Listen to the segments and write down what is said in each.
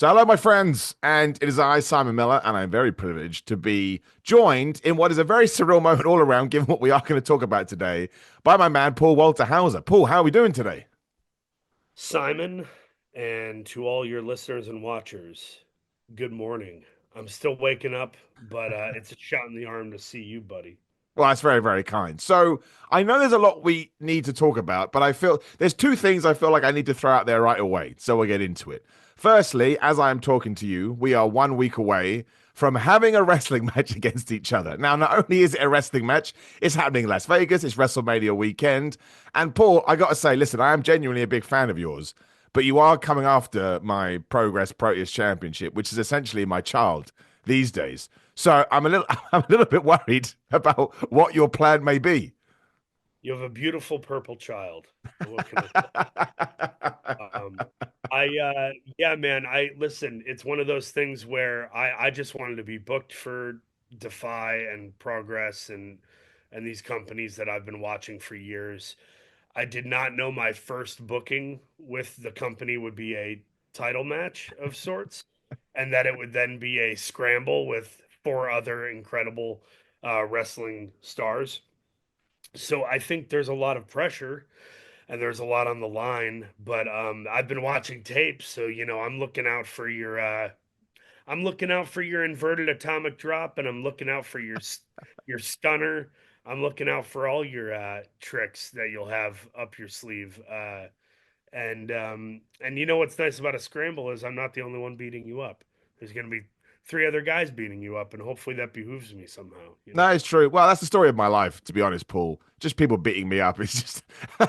So, hello, my friends, and it is I, Simon Miller, and I'm very privileged to be joined in what is a very surreal moment all around, given what we are going to talk about today, by my man, Paul Walter Hauser. Paul, how are we doing today? Simon, and to all your listeners and watchers, good morning. I'm still waking up, but it's a shot in the arm to see you, buddy. Well, that's very, very kind. So, I know there's a lot we need to talk about, but I feel there's two things I feel like I need to throw out there right away. So, we'll get into it. Firstly, as I am talking to you, we are 1 week away from having a wrestling match against each other. Now, not only is it a wrestling match, it's happening in Las Vegas, it's WrestleMania weekend. And Paul, I got to say, listen, I am genuinely a big fan of yours, but you are coming after my Progress Proteus Championship, which is essentially my child these days. So I'm a little I'm a little bit worried about what your plan may be. You have a beautiful purple child. What can I say? Um, yeah, man. I listen. It's one of those things where I just wanted to be booked for Defy and Progress and these companies that I've been watching for years. I did not know my first booking with the company would be a title match of sorts, and that it would then be a scramble with four other incredible wrestling stars. So I think there's a lot of pressure and there's a lot on the line. But I've been watching tapes, so I'm looking out for your inverted atomic drop, and I'm looking out for your stunner. I'm looking out for all your tricks that you'll have up your sleeve. And you know what's nice about a scramble is I'm not the only one beating you up. There's going to be three other guys beating you up, and hopefully that behooves me somehow. That is true. Well, that's the story of my life, to be honest, Paul. Just people beating me up. It's just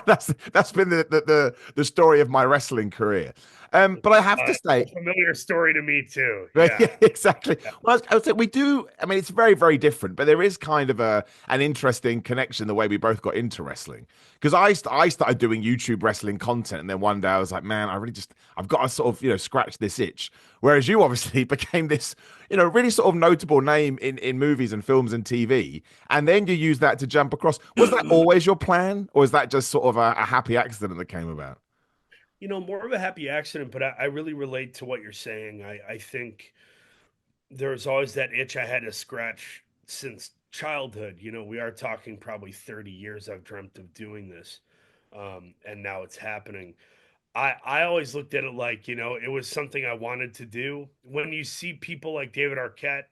that's been the story of my wrestling career. But I have to A say, familiar story to me too. right, Yeah. yeah, exactly. Yeah. Well, I would say we do. I mean, it's very, very different, but there is kind of an interesting connection the way we both got into wrestling. Because I started doing YouTube wrestling content, and then one day I was like, man, I've got to sort of scratch this itch. Whereas you obviously became this really sort of notable name in movies and films and TV, and then you use that to jump across. Was that always your plan, or is that just sort of a happy accident that came about? More of a happy accident, but I really relate to what you're saying. I think there's always that itch I had to scratch since childhood. We are talking probably 30 years I've dreamt of doing this. And now it's happening. I always looked at it like, it was something I wanted to do. When you see people like David Arquette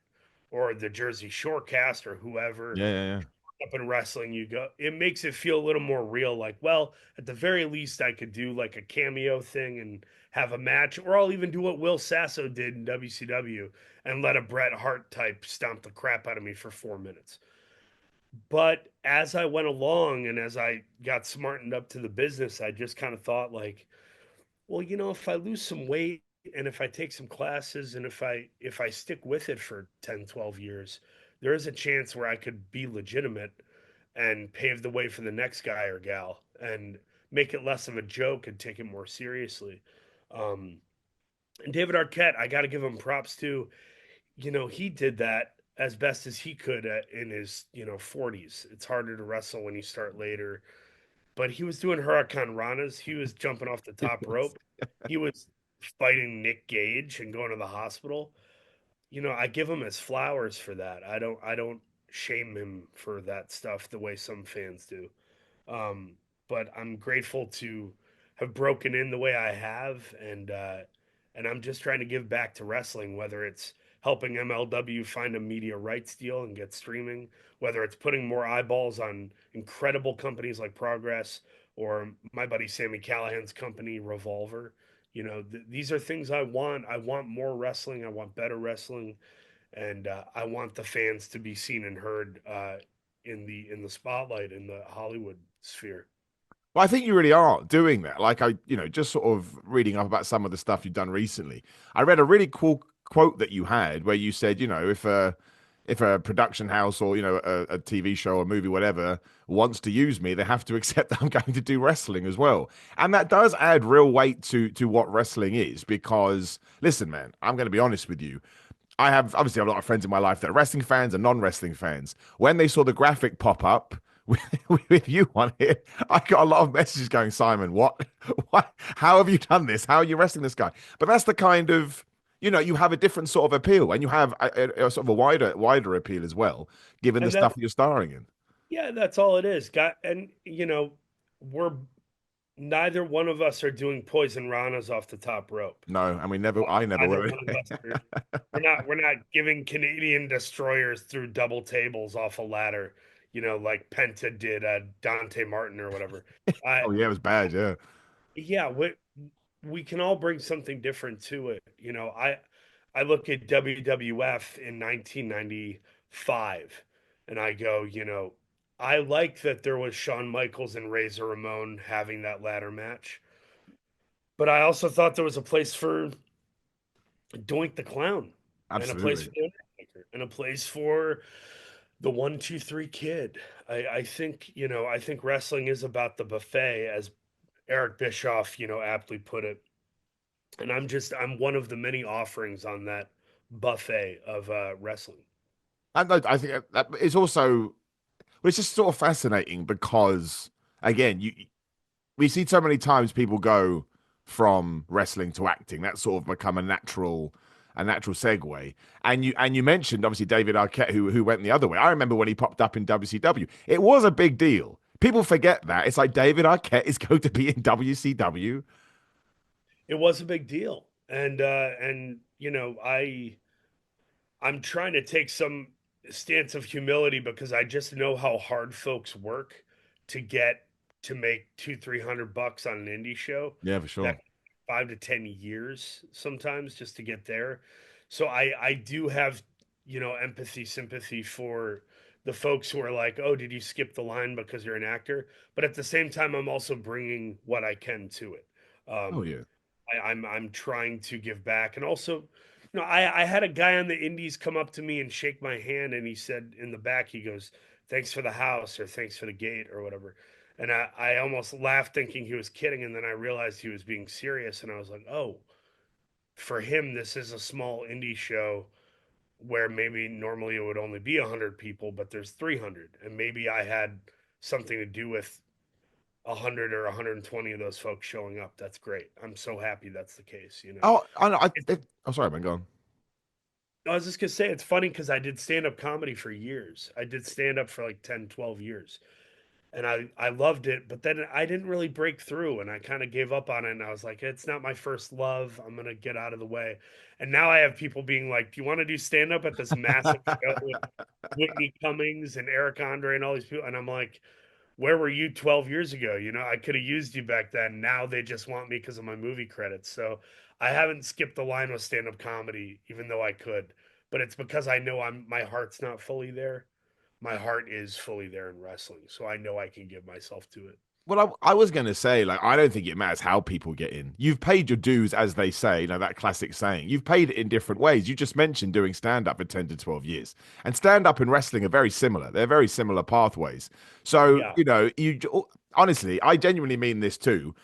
or the Jersey Shore cast or whoever Yeah, yeah, yeah. up in wrestling, it makes it feel a little more real. Like, well, at the very least, I could do like a cameo thing and have a match, or I'll even do what Will Sasso did in WCW and let a Bret Hart type stomp the crap out of me for 4 minutes. But as I went along and as I got smartened up to the business, I just kind of thought like, well, if I lose some weight and if I take some classes and if I stick with it for 10, 12 years, there is a chance where I could be legitimate and pave the way for the next guy or gal and make it less of a joke and take it more seriously. Um, and David Arquette, I got to give him props too. He did that as best as he could in his 40s. It's harder to wrestle when you start later, but he was doing Huracan Ranas. He was jumping off the top rope. He was fighting Nick Gage and going to the hospital. I give him his flowers for that. I don't shame him for that stuff the way some fans do. Um, but I'm grateful to have broken in the way I have, and I'm just trying to give back to wrestling, whether it's helping MLW find a media rights deal and get streaming, whether it's putting more eyeballs on incredible companies like Progress or my buddy Sammy Callahan's company Revolver. These are things I want. I want more wrestling. I want better wrestling, and I want the fans to be seen and heard in the spotlight in the Hollywood sphere. Well, I think you really are doing that. Like just sort of reading up about some of the stuff you've done recently. I read a really cool quote that you had where you said, if a production house or a TV show or movie, whatever, wants to use me, they have to accept that I'm going to do wrestling as well. And that does add real weight to what wrestling is because listen, man, I'm going to be honest with you. I have obviously a lot of friends in my life that are wrestling fans and non-wrestling fans. When they saw the graphic pop up with, with you on it, I got a lot of messages going, Simon, what? How have you done this? How are you wrestling this guy? But that's the kind of you have a different sort of appeal, and you have a sort of a wider appeal as well, given the And stuff that, that you're starring in. yeah, that's all it is. Got, and we're neither one of us are doing poison ranas off the top rope. No, and I never Neither will. one of us are. We're not giving Canadian destroyers through double tables off a ladder, like Penta did Dante Martin or whatever. I Oh yeah, it was bad. Yeah, Yeah, we can all bring something different to it. I look at WWF in 1995 and I go, I like that there was Shawn Michaels and Razor Ramon having that ladder match, but I also thought there was a place for Doink the Clown and a place absolutely. for the Undertaker and a place for the 1, 2, 3 Kid. I think wrestling is about the buffet, as Eric Bischoff, aptly put it. And I'm one of the many offerings on that buffet of wrestling. And I think that it's also, but it's just sort of fascinating because again, we see so many times people go from wrestling to acting. That's sort of become a natural segue. And you mentioned obviously David Arquette who went the other way. I remember when he popped up in WCW. It was a big deal. People forget that. It's like David Arquette is going to be in WCW. It was a big deal, and I'm trying to take some stance of humility because I just know how hard folks work to get to make 200-300 bucks on an indie show. Yeah, for That sure. 5 to 10 years sometimes just to get there. So I do have empathy, sympathy for the folks who are like, oh, did you skip the line because you're an actor? But at the same time, I'm also bringing what I can to it. Oh Um, yeah. I'm trying to give back, and also, I had a guy on the Indies come up to me and shake my hand, and he said in the back, he goes, "Thanks for the house," or "Thanks for the gate," or whatever. And I almost laughed thinking he was kidding, and then I realized he was being serious, and I was like, oh, for him, this is a small indie show where maybe normally it would only be 100 people, but there's 300, and maybe I had something to do with 100 or 120 of those folks showing up. That's great. I'm so happy that's the case. Oh, I know. It's, I'm sorry, man. Go on. I was just gonna say it's funny because I did stand up comedy for years. I did stand up for like 10, 12 years. And I loved it, but then I didn't really break through and I kind of gave up on it. And I was like, it's not my first love. I'm gonna get out of the way. And now I have people being like, do you want to do stand up at this massive show with Whitney Cummings and Eric Andre and all these people? And I'm like, where were you 12 years ago? I could have used you back then. Now they just want me because of my movie credits. So I haven't skipped the line with stand up comedy, even though I could. But it's because I know my heart's not fully there. My heart is fully there in wrestling. So I know I can give myself to it. Well, I was going to say, like, I don't think it matters how people get in. You've paid your dues, as they say, that classic saying. You've paid it in different ways. You just mentioned doing stand up for 10 to 12 years. And stand up and wrestling are very similar. They're very similar pathways. So, Yeah. honestly, I genuinely mean this too.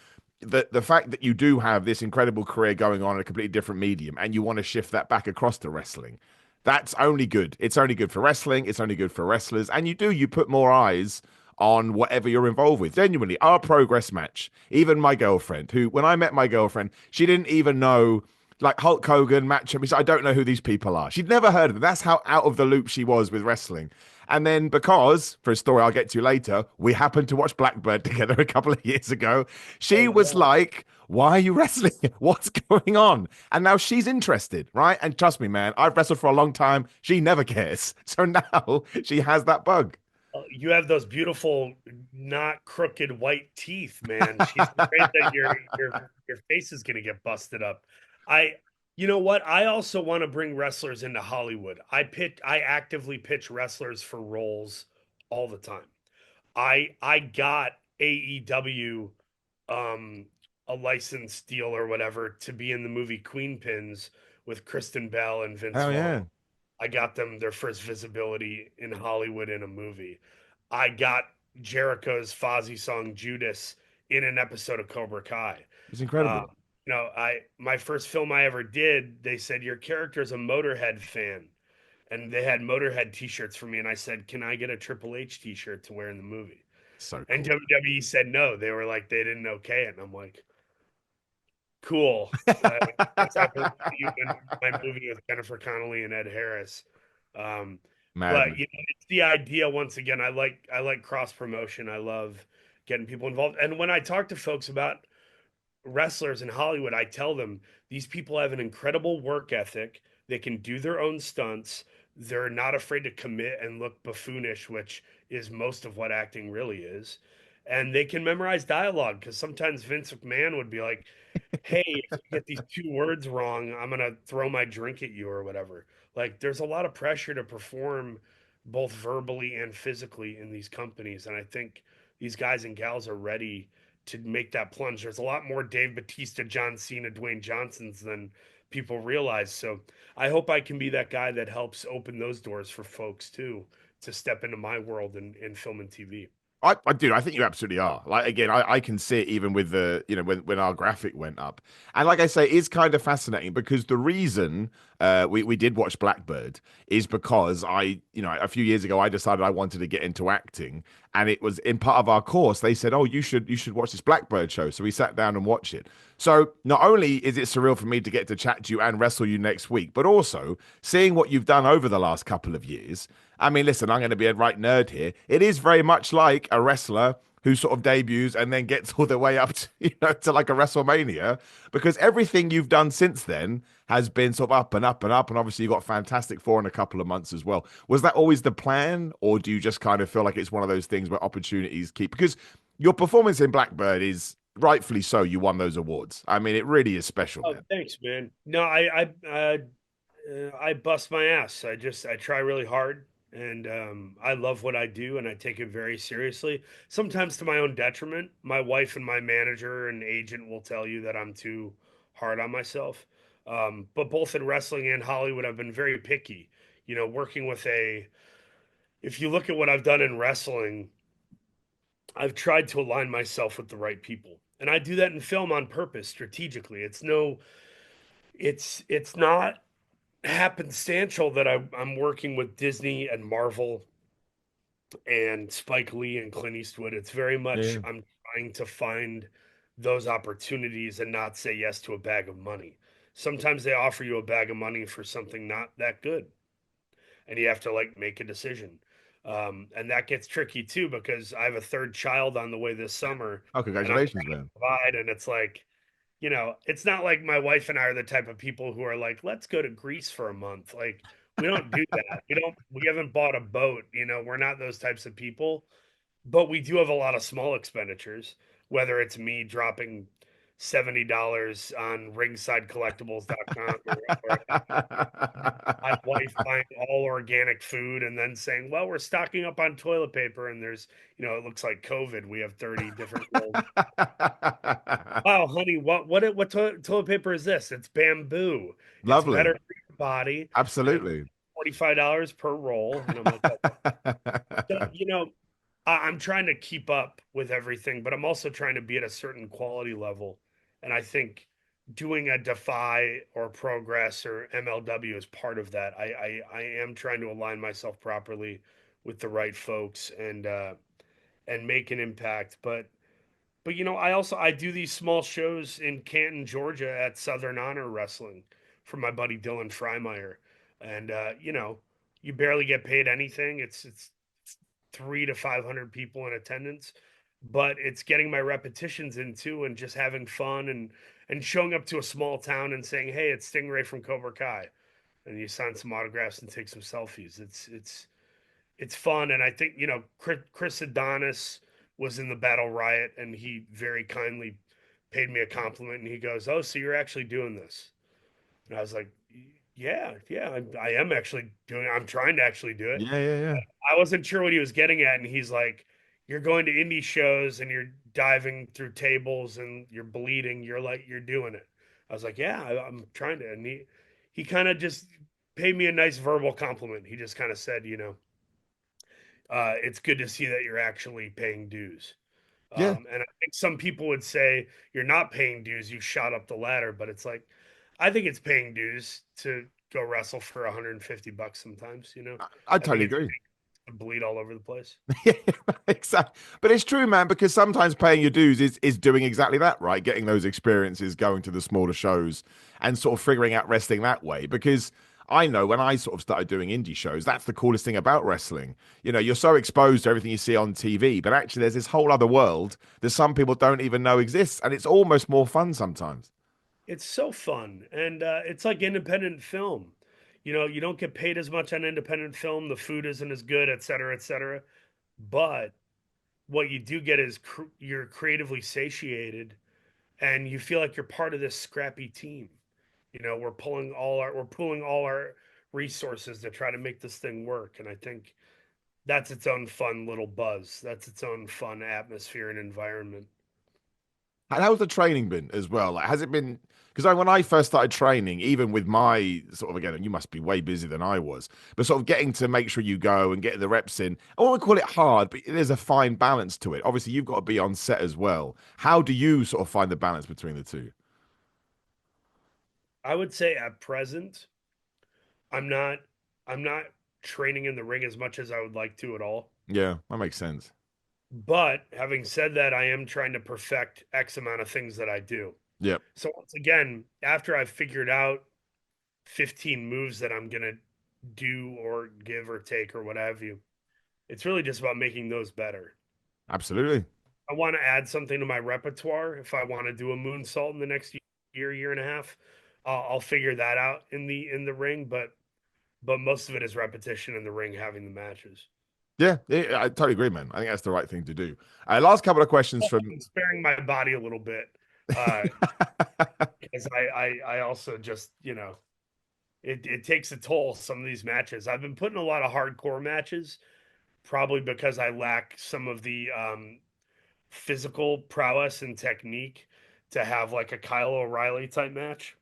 The fact that you do have this incredible career going on in a completely different medium and you want to shift that back across to wrestling, that's only good. It's only good for wrestling. It's only good for wrestlers. And you put more eyes on whatever you're involved with. Genuinely, our progress match, even my girlfriend, who, when I met my girlfriend, she didn't even know, like Hulk Hogan, Match Champions. I don't know who these people are. She'd never heard of them. That's how out of the loop she was with wrestling. And then, because for a story I'll get to later, we happened to watch Blackbird together a couple of years ago. She Oh was yeah. like, why are you wrestling? What's going on? And now she's interested, right? And trust me, man, I've wrestled for a long time. She never cares. So now she has that bug. You have those beautiful, not crooked white teeth, man. She's afraid that your face is gonna get busted up. I, you know what? I also want to bring wrestlers into Hollywood. I actively pitch wrestlers for roles all the time. I got AEW um a license deal or whatever to be in the movie Queen Pins with Kristen Bell and Vince Hell Vaughn. yeah. I got them their first visibility in Hollywood in a movie. I got Jericho's Fozzy song Judas in an episode of Cobra Kai. It's Uh, incredible. I my first film I ever did, they said your character is a Motorhead fan, and they had Motorhead T-shirts for me, and I said, can I get a Triple H T-shirt to wear in the movie? So And cool. WWE said no. They were like they didn't okay it, and I'm like, Cool. Guess I'll believe you in my movie with Jennifer Connelly and Ed Harris. Um, but Madness. it's the idea. Once again, I like cross promotion. I love getting people involved. And when I talk to folks about wrestlers in Hollywood, I tell them these people have an incredible work ethic. They can do their own stunts. They're not afraid to commit and look buffoonish, which is most of what acting really is. And they can memorize dialogue because sometimes Vince McMahon would be like, hey, if you get these two words wrong, I'm gonna throw my drink at you or whatever. Like, there's a lot of pressure to perform both verbally and physically in these companies, and I think these guys and gals are ready to make that plunge. There's a lot more Dave Batista, John Cena, Dwayne Johnsons than people realize. So I hope I can be that guy that helps open those doors for folks too to step into my world in film and TV. I do. I think you absolutely are. Like again, I can see it even with the when our graphic went up, and like I say, it's kind of fascinating because the reason we did watch Blackbird is because a few years ago I decided I wanted to get into acting, and it was in part of our course. They said, oh, you should watch this Blackbird show, so we sat down and watched it. So not only is it surreal for me to get to chat to you and wrestle you next week, but also seeing what you've done over the last couple of years. I mean, listen, I'm going to be a right nerd here. It is very much like a wrestler who sort of debuts and then gets all the way up to, to like a WrestleMania, because everything you've done since then has been sort of up and up and up. And obviously you got Fantastic Four in a couple of months as well. Was that always the plan? Or do you just kind of feel like it's one of those things where opportunities keep, because your performance in Blackbird is rightfully so. You won those awards. I mean, it really is special, Oh, man. thanks, man. No, I bust my ass. I try really hard, and I love what I do, and I take it very seriously. Sometimes to my own detriment. My wife and my manager and agent will tell you that I'm too hard on myself. But both in wrestling and Hollywood, I've been very picky. Working with a. If you look at what I've done in wrestling, I've tried to align myself with the right people, and I do that in film on purpose, strategically. It's not happenstantial that I'm working with Disney and Marvel and Spike Lee and Clint Eastwood. It's very much Yeah. I'm trying to find those opportunities and not say yes to a bag of money. Sometimes they offer you a bag of money for something not that good, and you have to like make a decision. And that gets tricky too because I have a third child on the way this summer, Oh, and I'm congratulations, trying to man. provide, and it's like it's not like my wife and I are the type of people who are like, let's go to Greece for a month. Like, we don't do that. We haven't bought a boat. We're not those types of people, but we do have a lot of small expenditures, whether it's me dropping $70 on ringsidecollectibles.com or my wife buying all organic food and then saying, well, we're stocking up on toilet paper. And it looks like COVID. We have 30 different rolls. Wow, honey, what toilet paper is this? It's bamboo. It's better Lovely. for your body, and Absolutely. $45 per roll. And I'm like, "Okay." So, I'm trying to keep up with everything, but I'm also trying to be at a certain quality level. And I think doing a Defy or Progress or MLW is part of that. I am trying to align myself properly with the right folks and make an impact. But I do these small shows in Canton, Georgia at Southern Honor Wrestling for my buddy Dylan Freimeyer. And you barely get paid anything. It's 300 to 500 people in attendance, but it's getting my repetitions into and just having fun and showing up to a small town and saying, "Hey, it's Stingray from Cobra Kai." And you sign some autographs and take some selfies. It's fun, and I think Chris Adonis was in the Battle Riot, and he very kindly paid me a compliment, and he goes, "Oh, so you're actually doing this?" And I was like, "Yeah, yeah, I am actually doing. I'm trying to actually do it." Yeah, yeah, yeah. I wasn't sure what he was getting at, and he's like, "You're going to indie shows, and you're diving through tables, and you're bleeding. You're doing it." I was like, "Yeah, I'm trying to." And he kind of just paid me a nice verbal compliment. He just kind of said, it's good to see that you're actually paying dues. Yeah. And I think some people would say you're not paying dues, you shot up the ladder, but it's like, I think it's paying dues to go wrestle for $150 sometimes. I I think totally it's agree. bleed all over the place. Yeah, exactly. But it's true, man, because sometimes paying your dues is doing exactly that, right? Getting those experiences, going to the smaller shows, and sort of figuring out wrestling that way. Because I know when I sort of started doing indie shows, that's the coolest thing about wrestling. You know, you're so exposed to everything you see on TV, but actually there's this whole other world that some people don't even know exists, and it's almost more fun sometimes. It's so fun, and it's like independent film. You know, you don't get paid as much on independent film. The food isn't as good, et cetera, et cetera. But what you do get is you're creatively satiated, and you feel like you're part of this scrappy team. You know, we're pulling all our resources to try to make this thing work, and I think that's its own fun little buzz. That's its own fun atmosphere and environment. And how's the training been as well? Like, has it been because when I first started training, even with my sort of again, you must be way busier than I was, but sort of getting to make sure you go and get the reps in. I won't call it hard, but there's a fine balance to it. Obviously, you've got to be on set as well. How do you sort of find the balance between the two? I would say at present, I'm not I'm not training in the ring as much as I would like to at all. Yeah, that makes sense. But having said that, I am trying to perfect X amount of things that I do. Yep, So once again, after I've figured out 15 moves that I'm gonna do or give or take or what have you, it's really just about making those better. absolutely. I want to add something to my repertoire. If I want to do a moonsault in the next year and a half, I'll figure that out in the ring. But most of it is repetition in the ring, having the matches. Yeah, yeah, I totally agree, man. I think that's the right thing to do. Last couple of questions from. I'm sparing my body a little bit because I also just it takes a toll. Some of these matches I've been putting a lot of hardcore matches, probably because I lack some of the physical prowess and technique to have like a Kyle O'Reilly type match.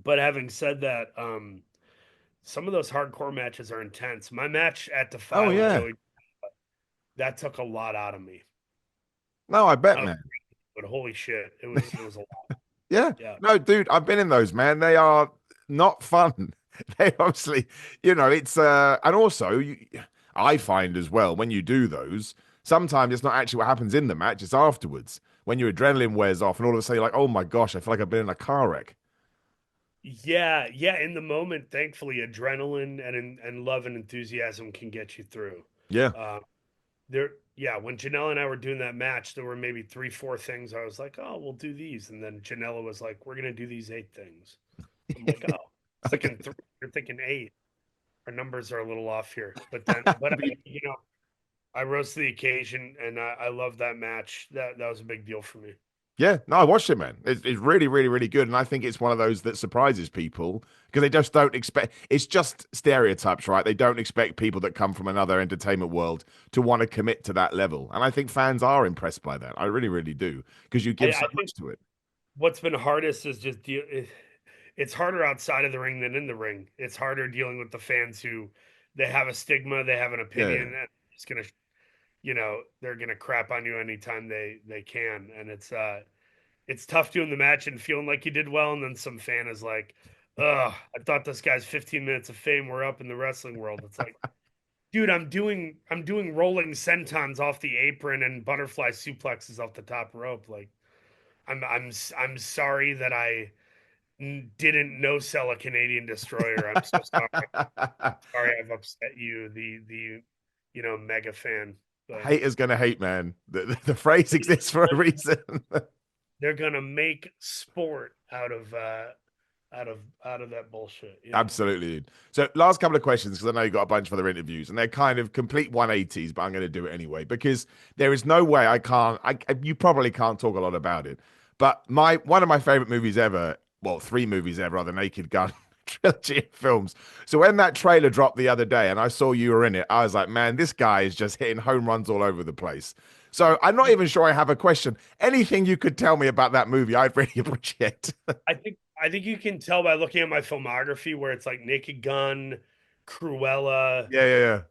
But having said that, some of those hardcore matches are intense. My match at Oh Defy with yeah, Joey, that took a lot out of me. no, I bet, I was, man. but holy shit, it was a lot. Yeah. Yeah. No, dude, I've been in those, man. They are not fun. They obviously, it's and also I find as well when you do those, sometimes it's not actually what happens in the match, it's afterwards when your adrenaline wears off and all of a sudden you're like, oh my gosh, I feel like I've been in a car wreck. Yeah, yeah. In the moment, thankfully, adrenaline and love and enthusiasm can get you through. Yeah. Uh, yeah. When Janela and I were doing that match, there were maybe three, four things. I was like, "Oh, we'll do these," and then Janela was like, "We're gonna do these eight things." I'm like, "Oh, Okay. thinking three, you're thinking eight. Our numbers are a little off here." But I rose to the occasion, and I love that match. That was a big deal for me. Yeah, no, I watched it, man. It's really, really, really good. And I think it's one of those that surprises people because they just don't expect it's just stereotypes, right? They don't expect people that come from another entertainment world to want to commit to that level. And I think fans are impressed by that. I really, really do because you give so I think much to it. what's been hardest is just it's harder outside of the ring than in the ring. It's harder dealing with the fans who they have a stigma, they have an Yeah. opinion, and it's gonna, they're gonna crap on you anytime they can, and it's tough doing the match and feeling like you did well, and then some fan is like, "Ugh, I thought this guy's 15 minutes of fame were up in the wrestling world." It's like, dude, I'm doing rolling sentons off the apron and butterfly suplexes off the top rope. Like, I'm sorry that I didn't no sell a Canadian destroyer. I'm so sorry. Sorry I've upset you, the mega fan. But Haters gonna hate, man. The phrase exists for a reason. they're gonna make sport out of that bullshit. Absolutely. So, last couple of questions because I know you got a bunch of other interviews, and they're kind of complete 180s, but I'm going to do it anyway because there is no way I can't. You probably can't talk a lot about it, but my one of my favorite movies ever, well, three movies ever, are the Naked Gun trilogy of films. So when that trailer dropped the other day, and I saw you were in it, I was like, man, this guy is just hitting home runs all over the place. So I'm not even sure I have a question. Anything you could tell me about that movie, I'd really appreciate. I think you can tell by looking at my filmography where it's like Naked Gun, Cruella, Yeah,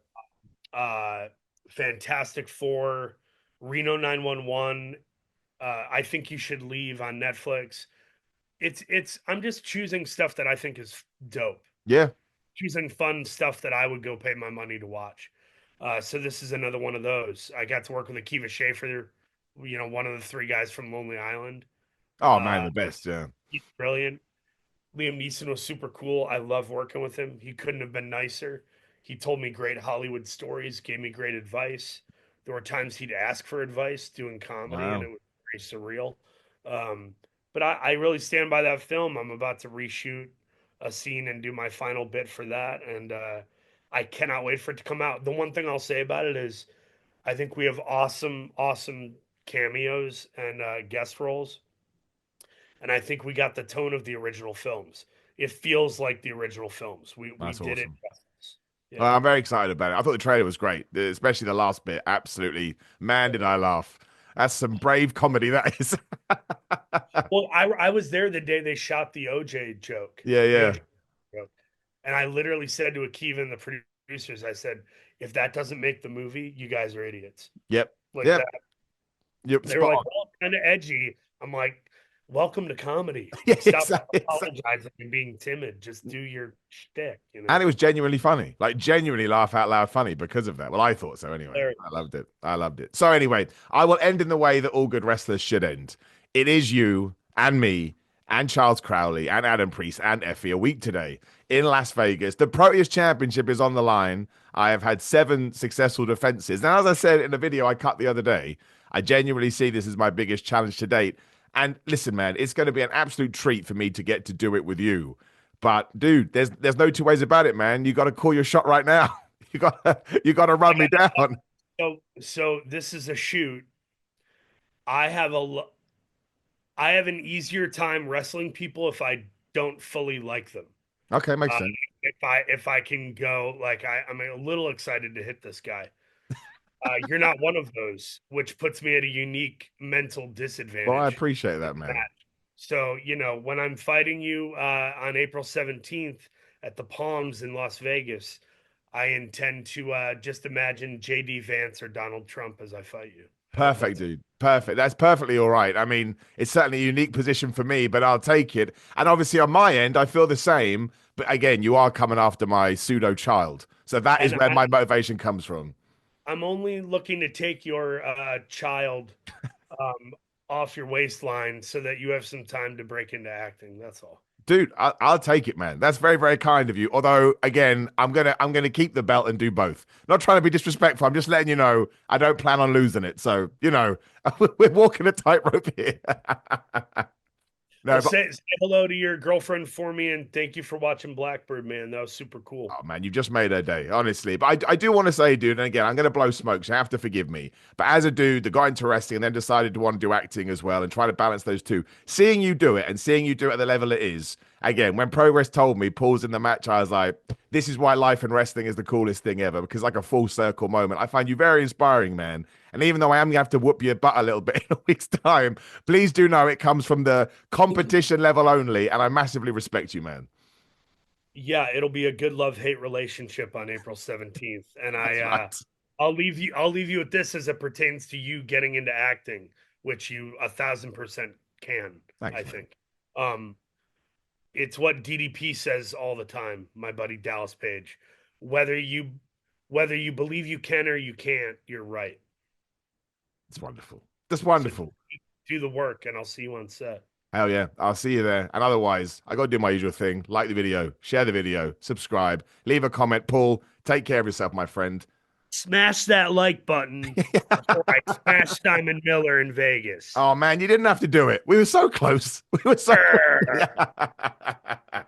yeah, uh, Fantastic Four, Reno 911. I think you should leave on Netflix. It's I'm just choosing stuff that I think is dope. yeah. Choosing fun stuff that I would go pay my money to watch. So this is another one of those. I got to work with Akiva Schaffer, one of the three guys from Lonely Island. Oh man, Uh, the best. Yeah. he's brilliant. Liam Neeson was super cool. I love working with him. He couldn't have been nicer. He told me great Hollywood stories, gave me great advice. There were times he'd ask for advice doing comedy, and Wow. it was very surreal. Um, but I really stand by that film. I'm about to reshoot a scene and do my final bit for that, and I cannot wait for it to come out. The one thing I'll say about it is I think we have awesome, awesome cameos and guest roles, and I think we got the tone of the original films. It feels like the original films. We That's did it awesome. justice. Yeah. Well, I'm very excited about it. I thought the trailer was great, especially the last bit. Absolutely, man, did I laugh. That's some brave comedy, that is. Well, I was there the day they shot the OJ joke, Yeah, the yeah. OJ joke, and I literally said to Akiva and the producers, I said, if that doesn't make the movie, you guys are idiots. Yep. Like Yep. that. Yep. They were Spot like, on. well, kind of edgy. I'm like, welcome to comedy. Yeah, Stop exactly. apologizing and being timid. Just do your shtick, And it was genuinely funny, like genuinely laugh out loud funny because of that. Well, I thought so anyway. I loved it. I loved it. So anyway, I will end in the way that all good wrestlers should end. It is you and me and Charles Crowley and Adam Priest and Effy a week today in Las Vegas. The Proteus Championship is on the line. I have had 7 successful defenses. Now, as I said in the video I cut the other day, I genuinely see this as my biggest challenge to date. And listen, man, it's going to be an absolute treat for me to get to do it with you. But dude, there's no two ways about it, man. You got to call your shot right now. You got to run me down. So this is a shoot. I have I have an easier time wrestling people if I don't fully like them. Okay, makes Uh, sense. if I can go like I'm a little excited to hit this guy. You're not one of those, which puts me at a unique mental Well, I disadvantage. appreciate that, man. So, when I'm fighting you on April 17th at the Palms in Las Vegas, I intend to just imagine JD Vance or Donald Trump as I fight you. How's that? Perfect, dude. Perfect. That's perfectly all right. I mean, it's certainly a unique position for me, but I'll take it. And obviously, on my end, I feel the same. But again, you are coming after my pseudo child. So that is And where my motivation comes from. I'm only looking to take your child um, off your waistline so that you have some time to break into acting. That's all. Dude, I'll take it, man. That's very, very kind of you. Although, again, I'm gonna keep the belt and do both. Not trying to be disrespectful. I'm just letting you know I don't plan on losing it. So, we're walking a tightrope here. Well, No, but say hello to your girlfriend for me, and thank you for watching Blackbird, man. That was super cool. oh man, you've just made her day, honestly. But I do want to say, dude, and again, I'm gonna blow smoke, so you have to forgive me. But as a dude that got into wrestling and then decided to want to do acting as well and try to balance those two, seeing you do it and seeing you do it at the level it is, again, when Progress told me pause in the match, I was like, this is why life and wrestling is the coolest thing ever, because like a full circle moment. I find you very inspiring, man. And even though I am gonna have to whoop your butt a little bit in a week's time, please do know it comes from the competition level only, and I massively respect you, man. Yeah, it'll be a good love-hate relationship on April 17th. And That's right. I'll leave you with this as it pertains to you getting into acting, which you 1,000% can, I Thanks, man. think. Um, it's what DDP says all the time, my buddy Dallas Page. Whether you whether you believe you can or you can't, you're right. It's wonderful. That's So wonderful. do the work and I'll see you on set. Hell yeah. I'll see you there. And otherwise, I got to do my usual thing. Like the video, share the video, subscribe, leave a comment. Paul, take care of yourself, my friend. Smash that like button before I smash Simon Miller in Vegas. Oh, man, you didn't have to do it. We were so close. We were so close.